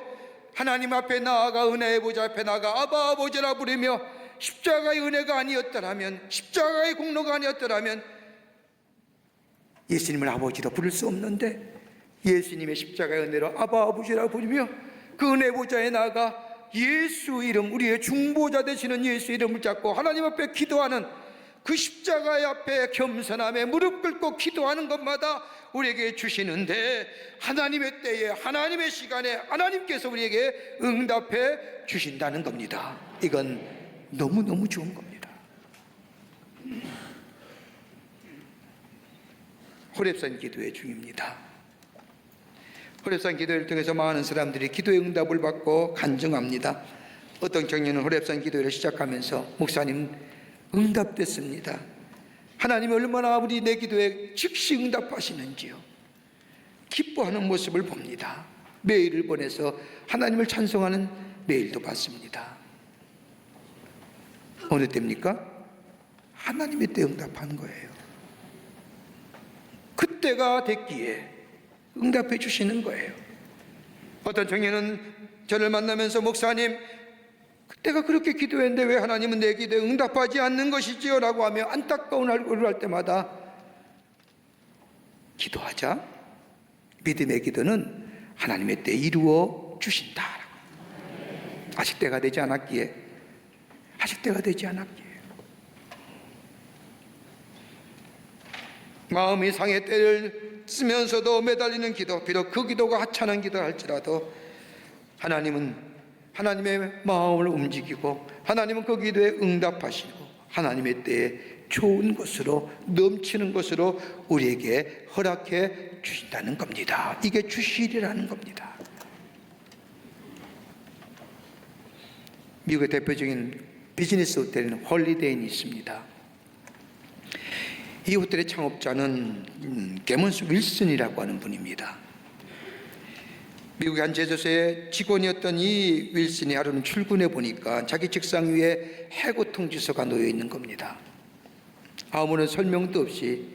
하나님 앞에 나아가 은혜의 보좌 앞에 나아가 아바 아버지라 부르며 십자가의 은혜가 아니었더라면, 십자가의 공로가 아니었더라면 예수님을 아버지로 부를 수 없는데 예수님의 십자가의 은혜로 아바 아버지라 부르며 그 은혜 보좌에 나아가 예수 이름, 우리의 중보자 되시는 예수 이름을 잡고 하나님 앞에 기도하는 그 십자가의 앞에 겸손함에 무릎 꿇고 기도하는 것마다 우리에게 주시는데 하나님의 때에 하나님의 시간에 하나님께서 우리에게 응답해 주신다는 겁니다. 이건 너무너무 좋은 겁니다. 호렙산 기도의 중입니다. 호렙산 기도를 통해서 많은 사람들이 기도의 응답을 받고 간증합니다. 어떤 청년은 호렙산 기도를 시작하면서 목사님 응답됐습니다. 하나님이 얼마나 우리 내 기도에 즉시 응답하시는지요. 기뻐하는 모습을 봅니다. 메일을 보내서 하나님을 찬송하는 메일도 받습니다. 어느 때입니까? 하나님의 때 응답한 거예요. 그때가 됐기에 응답해 주시는 거예요. 어떤 청년은 저를 만나면서 목사님 그때가 그렇게 기도했는데 왜 하나님은 내 기도에 응답하지 않는 것이지요? 라고 하며 안타까운 얼굴을 할 때마다 기도하자. 믿음의 기도는 하나님의 때에 이루어 주신다. 아직 때가 되지 않았기에 마음이 상의 때를 쓰면서도 매달리는 기도, 비록 그 기도가 하찮은 기도를 할지라도 하나님은 하나님의 마음을 움직이고 하나님은 그 기도에 응답하시고 하나님의 때에 좋은 것으로 넘치는 것으로 우리에게 허락해 주신다는 겁니다. 이게 주실이라는 겁니다. 미국의 대표적인 비즈니스 호텔은 홀리데이인이 있습니다. 이 호텔의 창업자는 게먼스 윌슨이라고 하는 분입니다. 미국의 한 제조소의 직원이었던 이 윌슨이 하루는 출근해 보니까 자기 책상 위에 해고 통지서가 놓여 있는 겁니다. 아무런 설명도 없이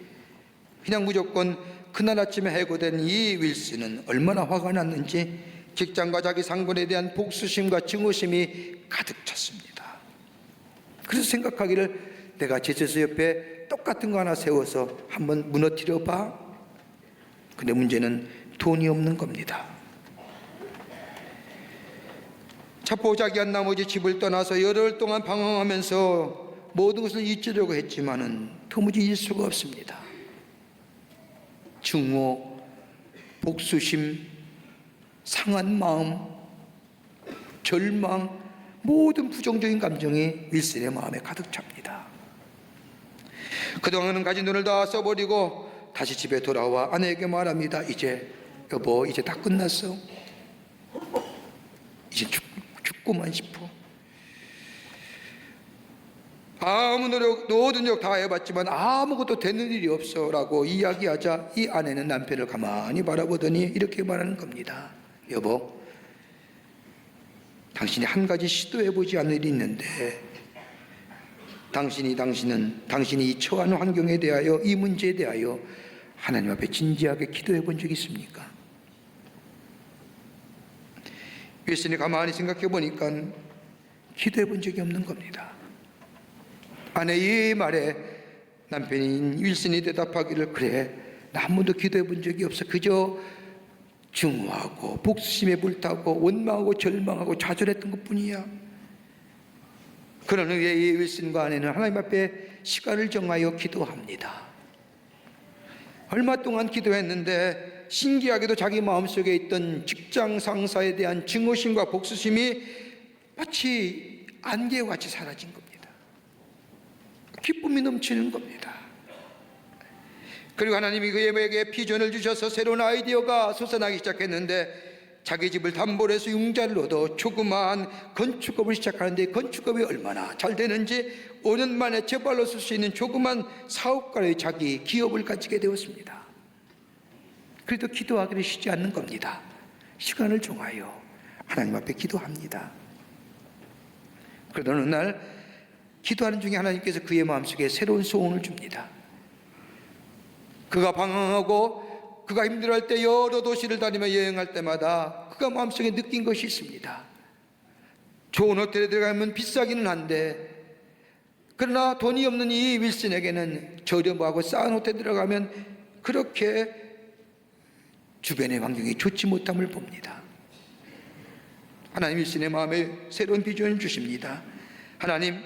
그냥 무조건 그날 아침에 해고된 이 윌슨은 얼마나 화가 났는지 직장과 자기 상관에 대한 복수심과 증오심이 가득 찼습니다. 그래서 생각하기를 내가 제조소 옆에 똑같은 거 하나 세워서 한번 무너뜨려 봐. 근데 문제는 돈이 없는 겁니다. 자포자기한 나머지 집을 떠나서 열흘 동안 방황하면서 모든 것을 잊으려고 했지만은 도무지 잊을 수가 없습니다. 증오, 복수심, 상한 마음, 절망, 모든 부정적인 감정이 윌슨의 마음에 가득 찹니다. 그동안은 가진 돈을 다 써버리고 다시 집에 돌아와 아내에게 말합니다. 이제 여보 이제 다 끝났어. 이제 죽고만 싶어. 아무 노력 모든 노력 다 해봤지만 아무것도 되는 일이 없어 라고 이야기하자 이 아내는 남편을 가만히 바라보더니 이렇게 말하는 겁니다. 여보 당신이 한 가지 시도해보지 않을 일이 있는데 당신이 이 처한 환경에 대하여 이 문제에 대하여 하나님 앞에 진지하게 기도해 본 적이 있습니까? 윌슨이 가만히 생각해 보니까 기도해 본 적이 없는 겁니다. 아내의 말에 남편인 윌슨이 대답하기를 그래 나 한 번도 기도해 본 적이 없어. 그저 증오하고 복수심에 불타고 원망하고 절망하고 좌절했던 것뿐이야. 그런 후에 이 윌슨과 아내는 하나님 앞에 시간을 정하여 기도합니다. 얼마 동안 기도했는데 신기하게도 자기 마음속에 있던 직장 상사에 대한 증오심과 복수심이 마치 안개와 같이 사라진 겁니다. 기쁨이 넘치는 겁니다. 그리고 하나님이 그에게 비전을 주셔서 새로운 아이디어가 솟아나기 시작했는데 자기 집을 담보로 해서 융자를 얻어 조그마한 건축업을 시작하는데 건축업이 얼마나 잘 되는지 5년 만에 재발로 쓸 수 있는 조그만 사업가의 자기 기업을 가지게 되었습니다. 그래도 기도하기를 쉬지 않는 겁니다. 시간을 정하여 하나님 앞에 기도합니다. 그러다 어느 날 기도하는 중에 하나님께서 그의 마음속에 새로운 소원을 줍니다. 그가 방황하고 그가 힘들어할 때 여러 도시를 다니며 여행할 때마다 그가 마음속에 느낀 것이 있습니다. 좋은 호텔에 들어가면 비싸기는 한데 그러나 돈이 없는 이 윌슨에게는 저렴하고 싼 호텔에 들어가면 그렇게 주변의 환경이 좋지 못함을 봅니다. 하나님 윌슨의 마음에 새로운 비전을 주십니다. 하나님,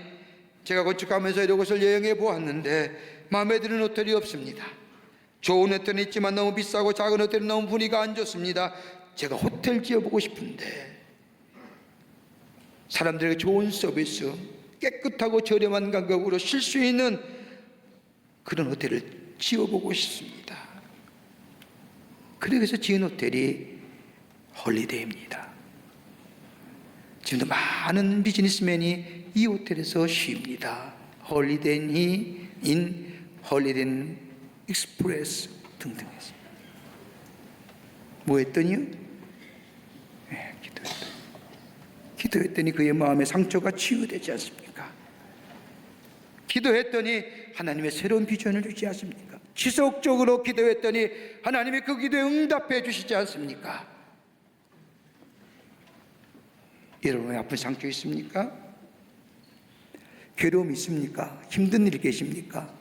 제가 건축하면서 이곳을 여행해 보았는데 마음에 드는 호텔이 없습니다. 좋은 호텔은 있지만 너무 비싸고 작은 호텔은 너무 분위기가 안 좋습니다. 제가 호텔 지어보고 싶은데 사람들에게 좋은 서비스, 깨끗하고 저렴한 가격으로 쉴 수 있는 그런 호텔을 지어보고 싶습니다. 그래서 지은 호텔이 홀리데이입니다. 지금도 많은 비즈니스맨이 이 호텔에서 쉽니다. 홀리데이 인, 홀리데이 익스프레스 등등해서 뭐 했더니요? 네, 기도했더니 그의 마음의 상처가 치유되지 않습니까? 기도했더니 하나님의 새로운 비전을 주지 않습니까? 지속적으로 기도했더니 하나님이 그 기도에 응답해 주시지 않습니까? 여러분의 아픈 상처 있습니까? 괴로움 있습니까? 힘든 일 계십니까?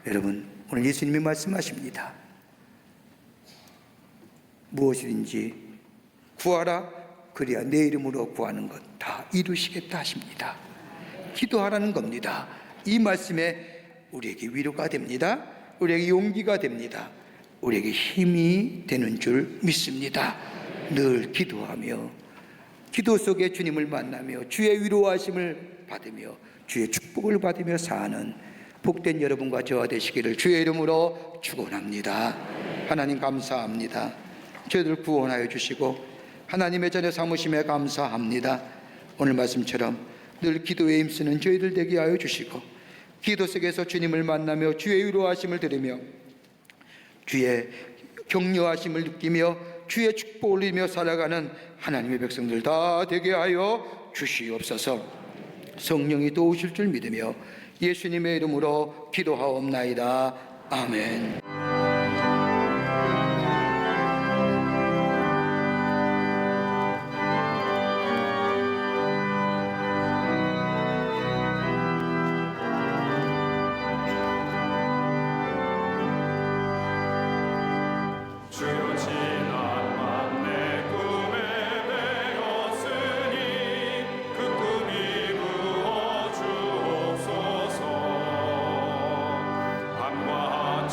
여러분, 오늘 예수님이 말씀하십니다. 무엇이든지 구하라, 그래야 내 이름으로 구하는 것 다 이루시겠다 하십니다. 기도하라는 겁니다. 이 말씀에 우리에게 위로가 됩니다. 우리에게 용기가 됩니다. 우리에게 힘이 되는 줄 믿습니다. 늘 기도하며 기도 속에 주님을 만나며 주의 위로하심을 받으며 주의 축복을 받으며 사는 복된 여러분과 저와 되시기를 주의 이름으로 축원합니다. 하나님 감사합니다. 저희들 구원하여 주시고 하나님의 전에 삼으심에 감사합니다. 오늘 말씀처럼 늘 기도에 힘쓰는 저희들 되게 하여 주시고 기도 속에서 주님을 만나며 주의 위로하심을 들으며 주의 격려하심을 느끼며 주의 축복을 누리며 살아가는 하나님의 백성들 다 되게 하여 주시옵소서. 성령이 도우실 줄 믿으며 예수님의 이름으로 기도하옵나이다. 아멘.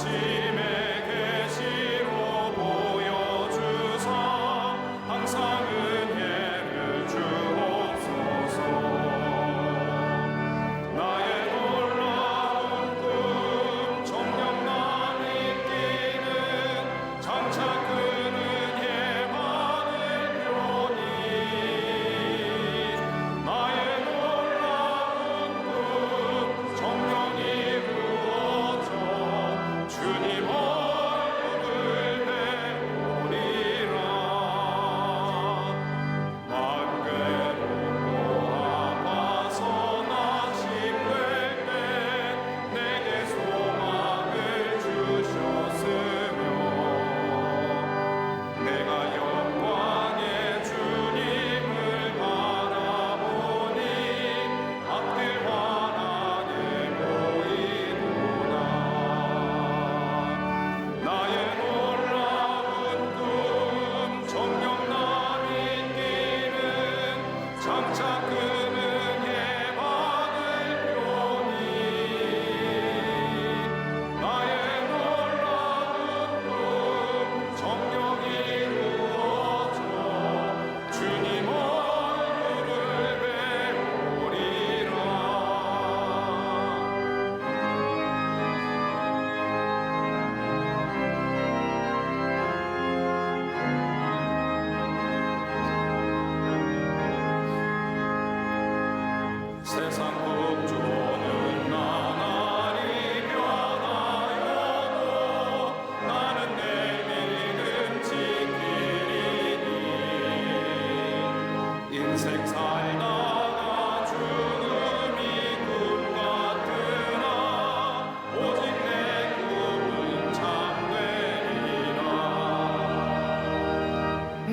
같이 세상 국주는 나날이 변하여도 나는 내 믿음 지키리니 인생 살다가 죽음이 꿈 같으나 오직 내 꿈은 참되리라.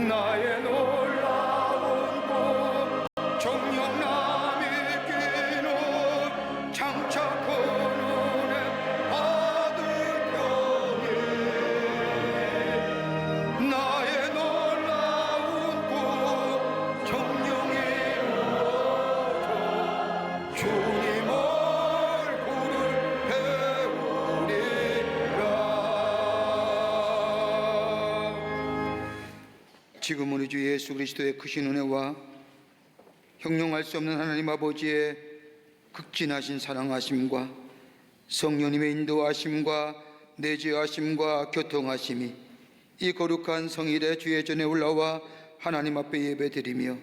나의 놀라운 꿈 정령남이 끼는 장차 그늘에 아들 병이 나의 놀라운 꿈 정령이 이루어져 주님 얼굴을 배우리라. 지금은 우리 주 예수 그리스도의 크신 은혜와 형용할 수 없는 하나님 아버지의 극진하신 사랑하심과 성령님의 인도하심과 내주하심과 교통하심이 이 거룩한 성일의 주의 전에 올라와 하나님 앞에 예배드리며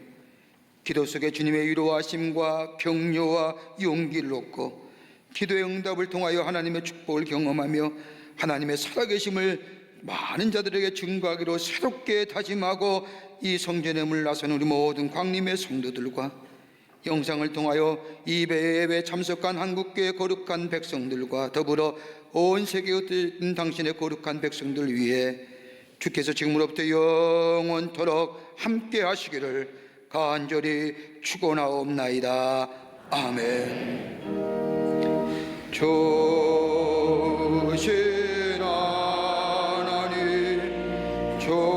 기도 속에 주님의 위로하심과 격려와 용기를 얻고 기도의 응답을 통하여 하나님의 축복을 경험하며 하나님의 살아계심을 많은 자들에게 증거하기로 새롭게 다짐하고 이 성전에 물나선 우리 모든 광림의 성도들과 영상을 통하여 이 예배에 참석한 한국교회 거룩한 백성들과 더불어 온 세계에 흩어진 당신의 거룩한 백성들 위해 주께서 지금으로부터 영원토록 함께 하시기를 간절히 축원하옵나이다. 아멘. 조신 하나님 조